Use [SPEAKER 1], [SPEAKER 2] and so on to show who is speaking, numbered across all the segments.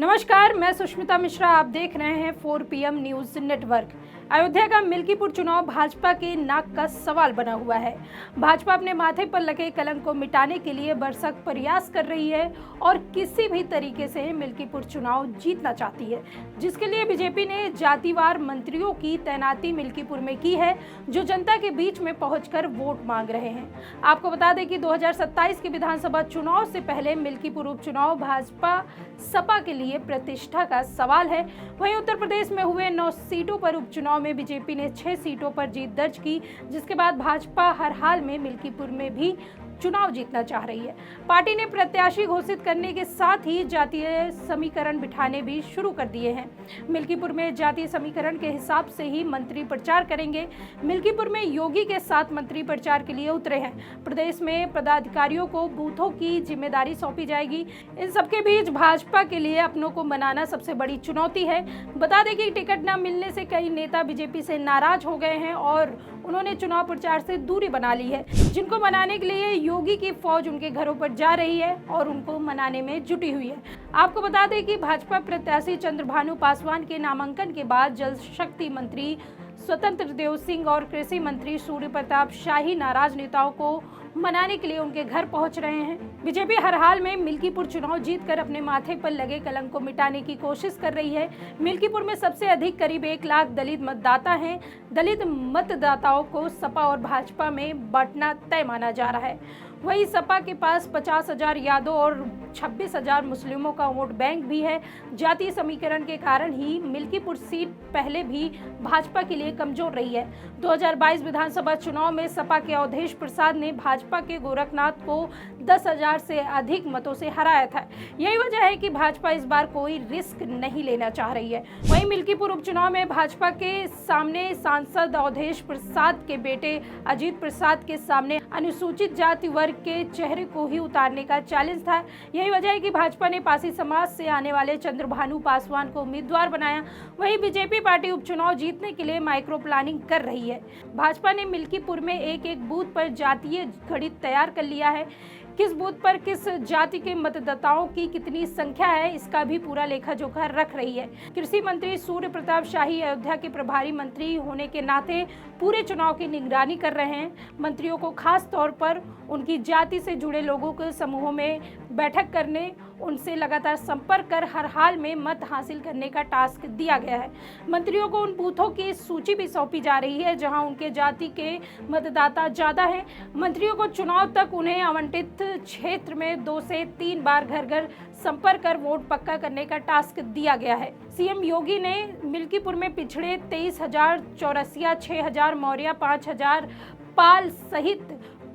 [SPEAKER 1] नमस्कार, मैं सुष्मिता मिश्रा। आप देख रहे हैं 4 PM न्यूज नेटवर्क। अयोध्या का मिल्कीपुर चुनाव भाजपा के नाक का सवाल बना हुआ है। भाजपा अपने माथे पर लगे कलंक को मिटाने के लिए भरसक प्रयास कर रही है और किसी भी तरीके से मिल्कीपुर चुनाव जीतना चाहती है, जिसके लिए बीजेपी ने जातिवार मंत्रियों की तैनाती मिल्कीपुर में की है, जो जनता के बीच में पहुंचकर वोट मांग रहे हैं। आपको बता दें कि 2027 के विधानसभा चुनाव से पहले मिल्कीपुर उपचुनाव भाजपा सपा के लिए प्रतिष्ठा का सवाल है। वहीं उत्तर प्रदेश में हुए 9 सीटों पर उपचुनाव में बीजेपी ने 6 सीटों पर जीत दर्ज की, जिसके बाद भाजपा हर हाल में मिल्कीपुर में भी चुनाव जीतना चाह रही है। पार्टी ने प्रत्याशी घोषित करने के साथ ही जातीय समीकरण बिठाने भी शुरू कर दिए हैं। मिल्कीपुर में जातीय समीकरण के हिसाब से ही मंत्री प्रचार करेंगे। मिल्कीपुर में योगी के साथ मंत्री प्रचार के लिए उतरे हैं। प्रदेश में पदाधिकारियों को बूथों की जिम्मेदारी सौंपी जाएगी। इन सबके बीच भाजपा के लिए अपनों को मनाना सबसे बड़ी चुनौती है। बता दें कि टिकट न मिलने से कई नेता बीजेपी से नाराज हो गए हैं और उन्होंने चुनाव प्रचार से दूरी बना ली है, जिनको मनाने के लिए योगी की फौज उनके घरों पर जा रही है और उनको मनाने में जुटी हुई है। आपको बता दें कि भाजपा प्रत्याशी चंद्रभानु पासवान के नामांकन के बाद जल शक्ति मंत्री स्वतंत्र देव सिंह और कृषि मंत्री सूर्य प्रताप शाही नाराज नेताओं को मनाने के लिए उनके घर पहुंच रहे हैं। बीजेपी हर हाल में मिल्कीपुर चुनाव जीतकर अपने माथे पर लगे कलंक को मिटाने की कोशिश कर रही है। मिल्कीपुर में सबसे अधिक करीब 1 लाख दलित मतदाता हैं। दलित मतदाताओं को सपा और भाजपा में बांटना तय माना जा रहा है। वहीं सपा के पास 50,000 यादव और 26,000 मुस्लिमों का वोट बैंक भी है। जातीय समीकरण के कारण ही मिल्कीपुर सीट पहले भी भाजपा के लिए कमजोर रही है। 2022 विधानसभा चुनाव में सपा के अवधेश प्रसाद ने भाजपा के गोरखनाथ को 10,000 से अधिक मतों से हराया था। यही वजह है कि भाजपा इस बार कोई रिस्क नहीं लेना चाह रही है। वहीं मिल्कीपुर उपचुनाव में भाजपा के सामने सांसद अवधेश प्रसाद के बेटे अजीत प्रसाद के सामने अनुसूचित जाति वर्ग के चेहरे को ही उतारने का चैलेंज था। यही वजह है कि भाजपा ने पासी समाज से आने वाले चंद्रभानु पासवान को उम्मीदवार बनाया। वहीं बीजेपी पार्टी उपचुनाव जीतने के लिए माइक्रो प्लानिंग कर रही है। भाजपा ने मिल्कीपुर में एक बूथ पर जातीय गणित तैयार कर लिया है। किस बूथ पर किस जाति के मतदाताओं की कितनी संख्या है, इसका भी पूरा लेखा जोखा रख रही है। कृषि मंत्री सूर्य प्रताप शाही अयोध्या के प्रभारी मंत्री होने के नाते पूरे चुनाव की निगरानी कर रहे हैं। मंत्रियों को खास तौर पर उनकी जाति से जुड़े लोगों के समूहों में बैठक करने, उनसे लगातार संपर्क कर हर हाल में मत हासिल करने का टास्क दिया गया है। मंत्रियों को उन बूथों की सूची भी सौंपी जा रही है जहां उनके जाति के मतदाता ज्यादा हैं। मंत्रियों को चुनाव तक उन्हें आवंटित क्षेत्र में 2 से 3 बार घर घर संपर्क कर वोट पक्का करने का टास्क दिया गया है। सीएम योगी ने मिल्कीपुर में पिछड़े 23,000 चौरसिया, 6,000 मौर्य, 5,000 पाल सहित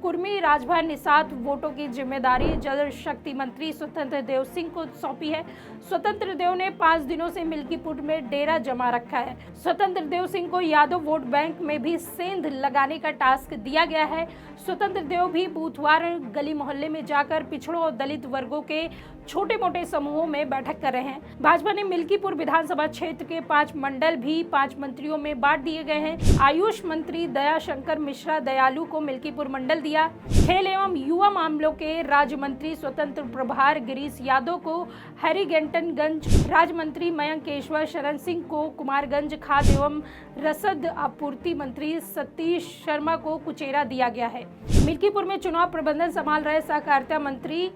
[SPEAKER 1] कुर्मी, राजभर, निषाद वोटों की जिम्मेदारी जल शक्ति मंत्री स्वतंत्र देव सिंह को सौंपी है। स्वतंत्र देव ने 5 दिनों से मिल्कीपुर में डेरा जमा रखा है। स्वतंत्र देव सिंह को यादव वोट बैंक में भी सेंध लगाने का टास्क दिया गया है। स्वतंत्र देव भी बूथवार गली मोहल्ले में जाकर पिछड़ों और दलित वर्गों के छोटे मोटे समूहों में बैठक कर रहे हैं। भाजपा ने मिल्कीपुर विधानसभा क्षेत्र के 5 मंडल भी 5 मंत्रियों में बांट दिए गए हैं। आयुष मंत्री दयाशंकर मिश्रा दयालु को मिल्कीपुर मंडल दिया। खेल एवं युवा मामलों के राज्य मंत्री स्वतंत्र प्रभार गिरीश यादव को हैरीगेंटनगंज, राज्य मंत्री मयंकेश्वर शरण सिंह को कुमारगंज, खाद्य एवं रसद आपूर्ति मंत्री सतीश शर्मा को कुचेरा दिया गया है। मिल्कीपुर में चुनाव प्रबंधन संभाल रहे सहकारिता मंत्री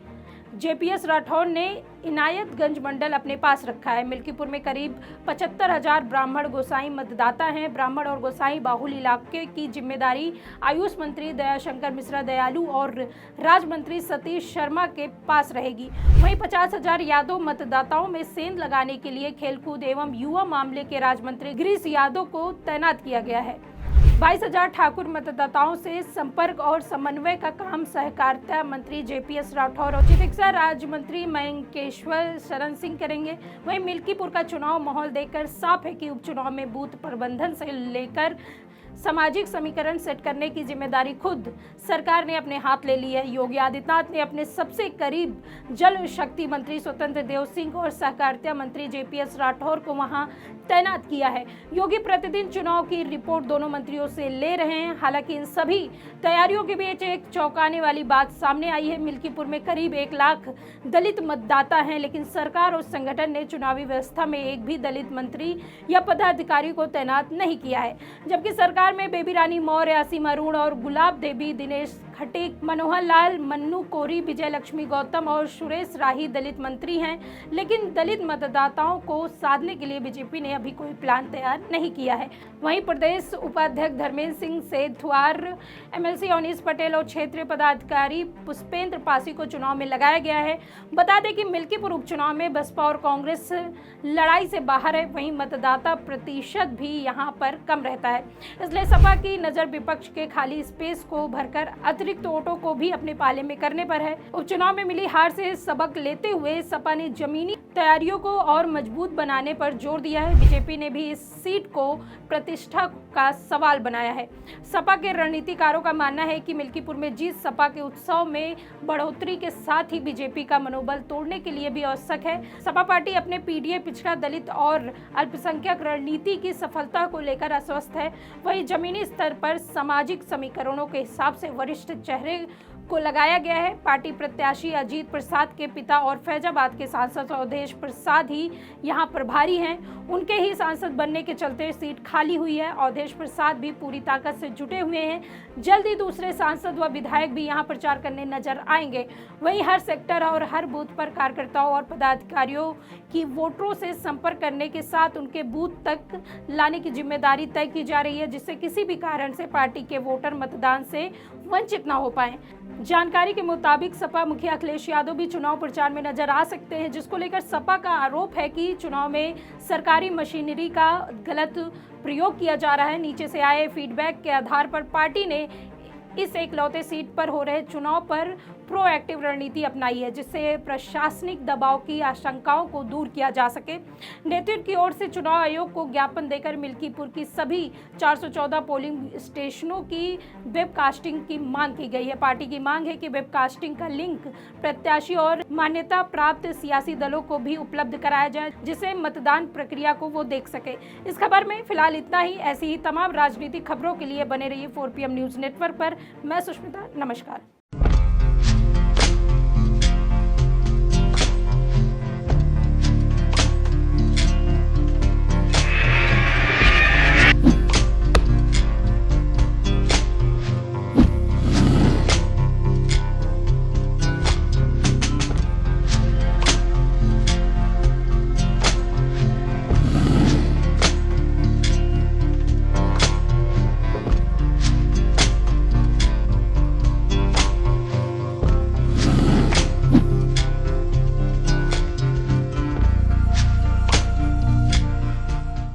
[SPEAKER 1] JPS राठौर ने इनायतगंज मंडल अपने पास रखा है। मिल्कीपुर में करीब 75,000 ब्राह्मण गोसाई मतदाता हैं। ब्राह्मण और गोसाई बाहुल इलाके की जिम्मेदारी आयुष मंत्री दयाशंकर मिश्रा दयालु और राज्य मंत्री सतीश शर्मा के पास रहेगी। वहीं 50,000 यादव मतदाताओं में सेंध लगाने के लिए खेलकूद एवं युवा मामले के राज्य मंत्री गिरीश यादव को तैनात किया गया है। 22,000 ठाकुर मतदाताओं से संपर्क और समन्वय का काम सहकारिता मंत्री JPS राठौर और चिकित्सा राज्य मंत्री मयंकेश्वर शरण सिंह करेंगे। वहीं मिल्कीपुर का चुनाव माहौल देखकर साफ है कि उपचुनाव में बूथ प्रबंधन से लेकर सामाजिक समीकरण सेट करने की जिम्मेदारी खुद सरकार ने अपने हाथ ले ली है। योगी आदित्यनाथ ने अपने सबसे करीब जल शक्ति मंत्री स्वतंत्र देव सिंह और सहकारिता मंत्री जेपीएस राठौर को वहां तैनात किया है। योगी प्रतिदिन चुनाव की रिपोर्ट दोनों मंत्रियों से ले रहे हैं। हालांकि इन सभी तैयारियों के बीच एक चौंकाने वाली बात सामने आई है। मिल्कीपुर में करीब 1 लाख दलित मतदाता हैं, लेकिन सरकार और संगठन ने चुनावी व्यवस्था में एक भी दलित मंत्री या पदाधिकारी को तैनात नहीं किया है। जबकि सरकार में बेबी रानी मौर्य, असीम अरुण और गुलाब देवी, दिनेश खटीक, मनोहर लाल, मन्नू कोरी, विजय लक्ष्मी गौतम और सुरेश राही दलित मंत्री हैं। लेकिन दलित मतदाताओं को साधने के लिए बीजेपी ने अभी कोई प्लान तैयार नहीं किया है। वहीं प्रदेश उपाध्यक्ष धर्मेंद्र सिंह सेधवार, एमएलसी अनीस पटेल और क्षेत्रीय पदाधिकारी पुष्पेंद्र पासी को चुनाव में लगाया गया है। बता दें कि मिल्कीपुर उपचुनाव में बसपा और कांग्रेस लड़ाई से बाहर है। वहीं मतदाता प्रतिशत भी यहां पर कम रहता है, इसलिए सपा की नजर विपक्ष के खाली स्पेस को भरकर अतिरिक्त वोटों को भी अपने पाले में करने पर है। उपचुनाव में मिली हार से सबक लेते हुए सपा ने जमीनी तैयारियों को और मजबूत बनाने पर जोर दिया है। बीजेपी ने भी इस सीट को प्रतिष्ठा का सवाल बनाया है। सपा के रणनीतिकारों का मानना है कि मिल्कीपुर में जीत सपा के उत्सव में बढ़ोतरी के साथ ही बीजेपी का मनोबल तोड़ने के लिए भी आवश्यक है। सपा पार्टी अपने पीडीए, पिछड़ा, दलित और अल्पसंख्यक रणनीति की सफलता को लेकर आश्वस्त है। वहीं जमीनी स्तर पर सामाजिक समीकरणों के हिसाब से वरिष्ठ चेहरे को लगाया गया है। पार्टी प्रत्याशी अजीत प्रसाद के पिता और फैजाबाद के सांसद अवधेश प्रसाद ही यहां प्रभारी हैं। उनके ही सांसद बनने के चलते सीट खाली हुई है। अवधेश प्रसाद भी पूरी ताकत से जुटे हुए हैं। जल्द ही दूसरे सांसद व विधायक भी यहां प्रचार करने नजर आएंगे। वहीं हर सेक्टर और हर बूथ पर कार्यकर्ताओं और पदाधिकारियों की वोटरों से संपर्क करने के साथ उनके बूथ तक लाने की जिम्मेदारी तय की जा रही है, जिससे किसी भी कारण से पार्टी के वोटर मतदान से वंचित न हो पाए। जानकारी के मुताबिक सपा मुखिया अखिलेश यादव भी चुनाव प्रचार में नजर आ सकते हैं, जिसको लेकर सपा का आरोप है कि चुनाव में सरकारी मशीनरी का गलत प्रयोग किया जा रहा है। नीचे से आए फीडबैक के आधार पर पार्टी ने इस एकलौते सीट पर हो रहे चुनाव पर प्रोएक्टिव रणनीति अपनाई है, जिससे प्रशासनिक दबाव की आशंकाओं को दूर किया जा सके। नेतृत्व की ओर से चुनाव आयोग को ज्ञापन देकर मिल्कीपुर की सभी 414 पोलिंग स्टेशनों की वेबकास्टिंग की मांग की गई है। पार्टी की मांग है कि वेबकास्टिंग का लिंक प्रत्याशी और मान्यता प्राप्त सियासी दलों को भी उपलब्ध कराया जाए, जिससे मतदान प्रक्रिया को वो देख सके। इस खबर में फिलहाल इतना ही। ऐसी ही तमाम राजनीतिक खबरों के लिए बने रहिए 4PM न्यूज नेटवर्क पर। मैं सुष्मिता, नमस्कार।